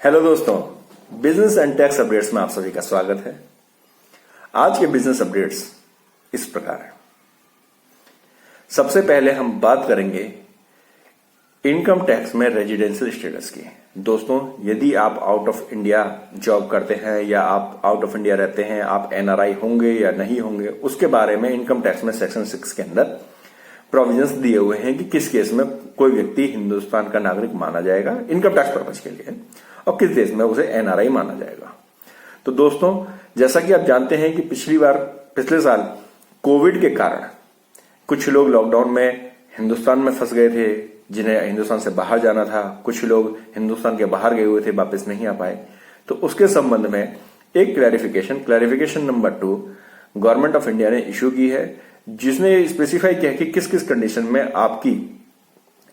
Hello दोस्तों, business and tax updates में आप सभी का स्वागत है। आज के बिजनेस अपडेट्स इस प्रकार है। सबसे पहले हम बात करेंगे इनकम टैक्स में रेजिडेंशियल स्टेटस की। दोस्तों, यदि आप आउट ऑफ इंडिया जॉब करते हैं या आप आउट ऑफ इंडिया रहते हैं, आप एनआरआई होंगे या नहीं होंगे, उसके बारे में इनकम टैक्स में सेक्शन 6 के अंदर प्रोविजंस दिए हुए हैं कि किस केस में कोई व्यक्ति हिंदुस्तान का नागरिक माना जाएगा इनकम टैक्स पर्पज के लिए और किस देश में उसे एनआरआई माना जाएगा। तो दोस्तों, जैसा कि आप जानते हैं कि पिछले साल कोविड के कारण कुछ लोग लॉकडाउन में हिंदुस्तान में फंस गए थे, जिन्हें हिंदुस्तान से बाहर जाना था। कुछ लोग हिंदुस्तान के बाहर गए हुए थे, वापस नहीं आ पाए। तो उसके संबंध में एक clarification number 2 government of India ने इश्यू की है, जिसने स्पेसिफाई किया कि किस किस कंडीशन में आपकी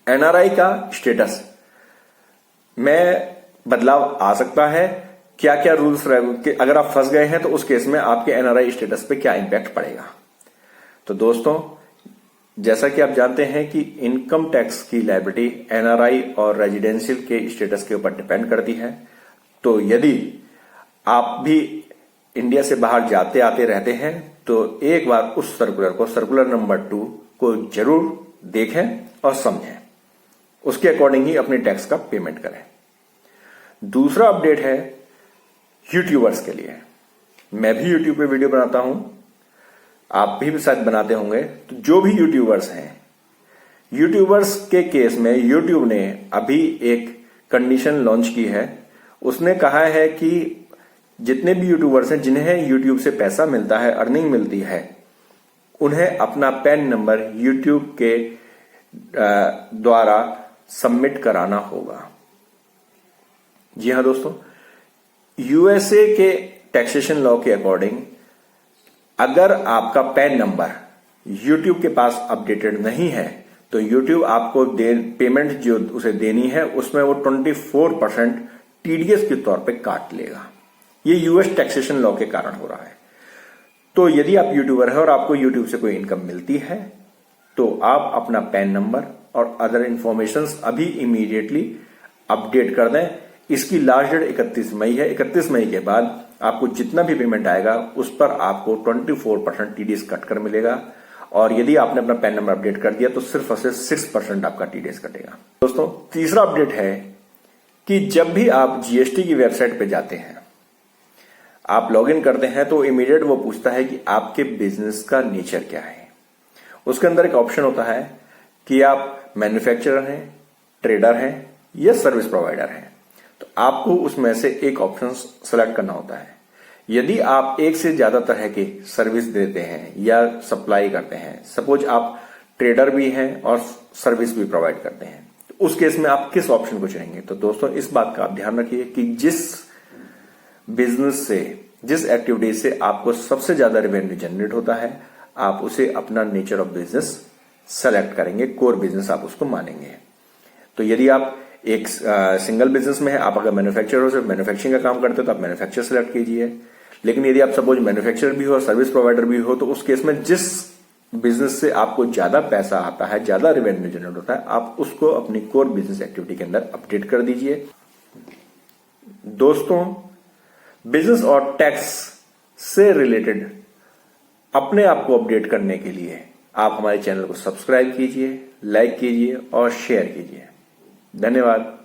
एनआरआई का स्टेटस में बदलाव आ सकता है, क्या क्या रूल्स रहेंगे, अगर आप फंस गए हैं तो उस केस में आपके एनआरआई स्टेटस पे क्या इंपैक्ट पड़ेगा। तो दोस्तों, जैसा कि आप जानते हैं कि इनकम टैक्स की लायबिलिटी एनआरआई और रेजिडेंशियल के स्टेटस के ऊपर डिपेंड करती है। तो यदि आप भी इंडिया से बाहर जाते आते रहते हैं तो एक बार उस सर्कुलर नंबर 2 को जरूर देखें और समझें, उसके अकॉर्डिंग ही अपने टैक्स का पेमेंट करें। दूसरा अपडेट है यूट्यूबर्स के लिए। मैं भी यूट्यूब पे वीडियो बनाता हूं, आप भी शायद बनाते होंगे। तो जो भी यूट्यूबर्स हैं, यूट्यूबर्स के केस में यूट्यूब ने अभी एक कंडीशन लॉन्च की है। उसने कहा है कि जितने भी यूट्यूबर्स हैं जिन्हें यूट्यूब से पैसा मिलता है, अर्निंग मिलती है, उन्हें अपना पैन नंबर यूट्यूब के द्वारा सबमिट कराना होगा। जी हां दोस्तों, यूएसए के टैक्सेशन लॉ के अकॉर्डिंग अगर आपका पैन नंबर यूट्यूब के पास अपडेटेड नहीं है तो यूट्यूब आपको पेमेंट जो उसे देनी है उसमें वो 24% टीडीएस के तौर पे काट लेगा। ये यूएस टैक्सेशन लॉ के कारण हो रहा है। तो यदि आप यूट्यूबर है और आपको यूट्यूब से कोई इनकम मिलती है तो आप अपना पैन नंबर और अदर इंफॉर्मेशंस अभी इमीडिएटली अपडेट कर दें। इसकी लास्ट डेट 31 मई है। 31 मई के बाद आपको जितना भी पेमेंट आएगा उस पर आपको 24% टीडीएस कट कर मिलेगा। और यदि आपने अपना पैन नंबर अपडेट कर दिया तो सिर्फ और सिर्फ 6% आपका टीडीएस कटेगा। दोस्तों, तीसरा अपडेट है कि जब भी आप जीएसटी की वेबसाइट पे जाते हैं, आप लॉग इन करते हैं तो इमीडिएट वो पूछता है कि आपके बिजनेस का नेचर क्या है। उसके अंदर एक ऑप्शन होता है कि आप मैन्युफैक्चरर हैं, ट्रेडर हैं या सर्विस प्रोवाइडर हैं। तो आपको उसमें से एक ऑप्शन सेलेक्ट करना होता है। यदि आप एक से ज्यादा तरह के सर्विस देते हैं या सप्लाई करते हैं, सपोज आप ट्रेडर भी हैं और सर्विस भी प्रोवाइड करते हैं, तो उस केस में आप किस ऑप्शन को चुनेंगे। तो दोस्तों, इस बात का आप ध्यान रखिए कि जिस बिजनेस से, जिस एक्टिविटी से आपको सबसे ज्यादा रेवेन्यू जनरेट होता है, आप उसे अपना नेचर ऑफ बिजनेस सेलेक्ट करेंगे, कोर बिजनेस आप उसको मानेंगे। तो यदि आप एक सिंगल बिजनेस में है, आप अगर मैन्युफैक्चरर हो, सिर्फ मैन्युफैक्चरिंग का काम करते हो तो आप मैन्युफैक्चर सेलेक्ट कीजिए। लेकिन यदि आप सपोज मैन्युफैक्चरर भी हो और सर्विस प्रोवाइडर भी हो तो उस केस में जिस बिजनेस से आपको ज्यादा पैसा आता है, ज्यादा रेवेन्यू जनरेट होता है, आप उसको अपनी कोर बिजनेस एक्टिविटी के अंदर अपडेट कर दीजिए। दोस्तों, बिजनेस और टैक्स से रिलेटेड अपने आप को अपडेट करने के लिए आप हमारे चैनल को सब्सक्राइब कीजिए, लाइक कीजिए और शेयर कीजिए। धन्यवाद।